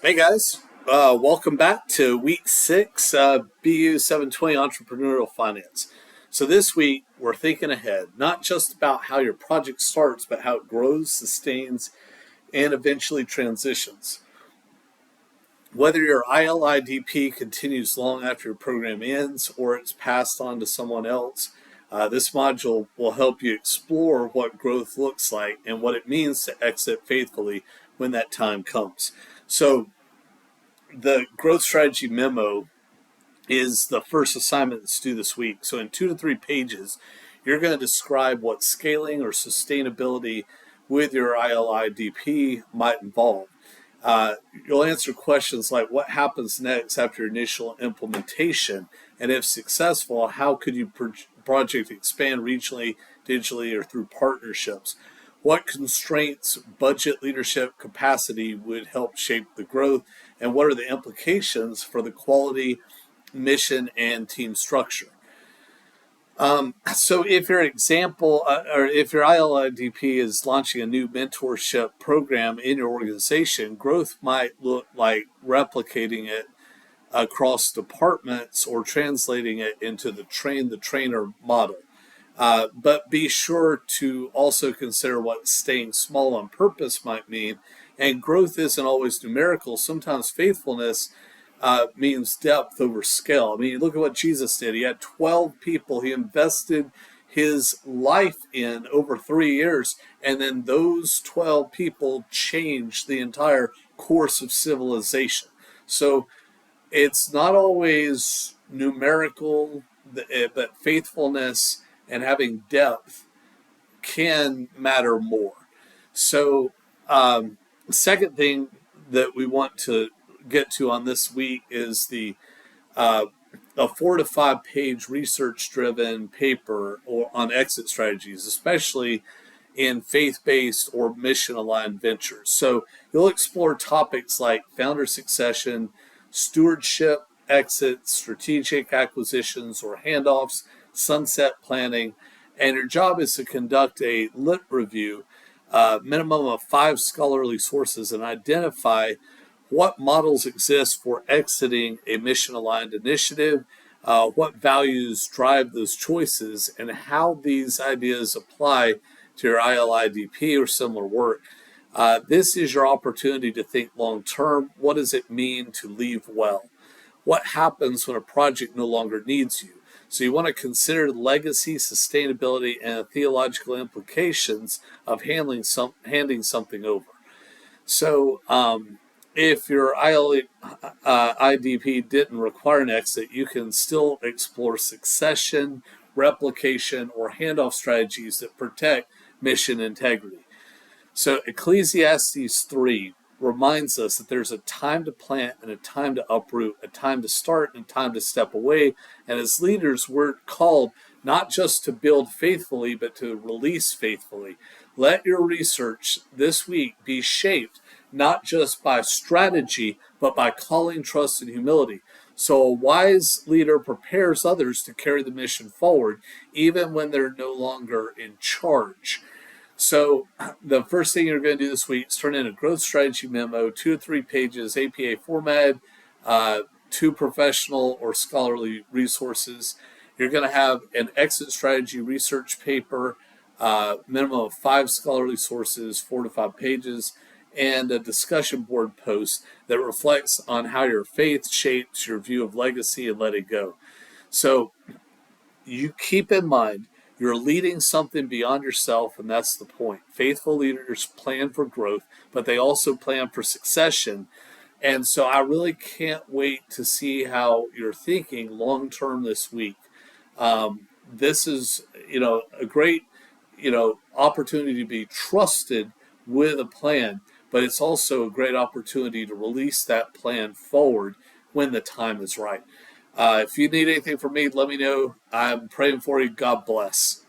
Hey guys, welcome back to week 6, BU 720 Entrepreneurial Finance. So this week we're thinking ahead, not just about how your project starts, but how it grows, sustains, and eventually transitions. Whether your ILIDP continues long after your program ends or it's passed on to someone else, this module will help you explore what growth looks like and what it means to exit faithfully when that time comes. So the growth strategy memo is the first assignment that's due this week. So in 2 to 3 pages, you're going to describe what scaling or sustainability with your ILIDP might involve. You'll answer questions like what happens next after your initial implementation, and if successful, how could you project expand regionally, digitally, or through partnerships? What constraints, budget, leadership, capacity would help shape the growth, and what are the implications for the quality, mission, and team structure? So if your if your ILIDP is launching a new mentorship program in your organization, growth might look like replicating it across departments or translating it into the train the trainer model. But be sure to also consider what staying small on purpose might mean. And growth isn't always numerical. Sometimes faithfulness means depth over scale. I mean, look at what Jesus did. He had 12 people he invested his life in over 3 years, and then those 12 people changed the entire course of civilization. So it's not always numerical, but faithfulness and having depth can matter more. So, second thing that we want to get to on this week is a 4 to 5 page research-driven paper on exit strategies, especially in faith-based or mission-aligned ventures. So you'll explore topics like founder succession, stewardship, exits, strategic acquisitions or handoffs, sunset planning, and your job is to conduct a lit review, minimum of 5 scholarly sources, and identify what models exist for exiting a mission-aligned initiative, what values drive those choices, and how these ideas apply to your ILIDP or similar work. This is your opportunity to think long-term. What does it mean to leave well? What happens when a project no longer needs you? So you want to consider legacy, sustainability, and the theological implications of handing something over. So if your IDP didn't require an exit, you can still explore succession, replication, or handoff strategies that protect mission integrity. So Ecclesiastes 3 reminds us that there's a time to plant and a time to uproot, a time to start and a time to step away. And as leaders, we're called not just to build faithfully, but to release faithfully. Let your research this week be shaped not just by strategy, but by calling, trust, and humility. So a wise leader prepares others to carry the mission forward, even when they're no longer in charge. So the first thing you're going to do this week is turn in a growth strategy memo, 2 to 3 pages, APA format, 2 professional or scholarly resources. You're going to have an exit strategy research paper, minimum of 5 scholarly sources, 4 to 5 pages, and a discussion board post that reflects on how your faith shapes your view of legacy and letting go. So you keep in mind, you're leading something beyond yourself, and that's the point. Faithful leaders plan for growth, but they also plan for succession. And so I really can't wait to see how you're thinking long-term this week. This is, a great, opportunity to be trusted with a plan, but it's also a great opportunity to release that plan forward when the time is right. If you need anything from me, let me know. I'm praying for you. God bless.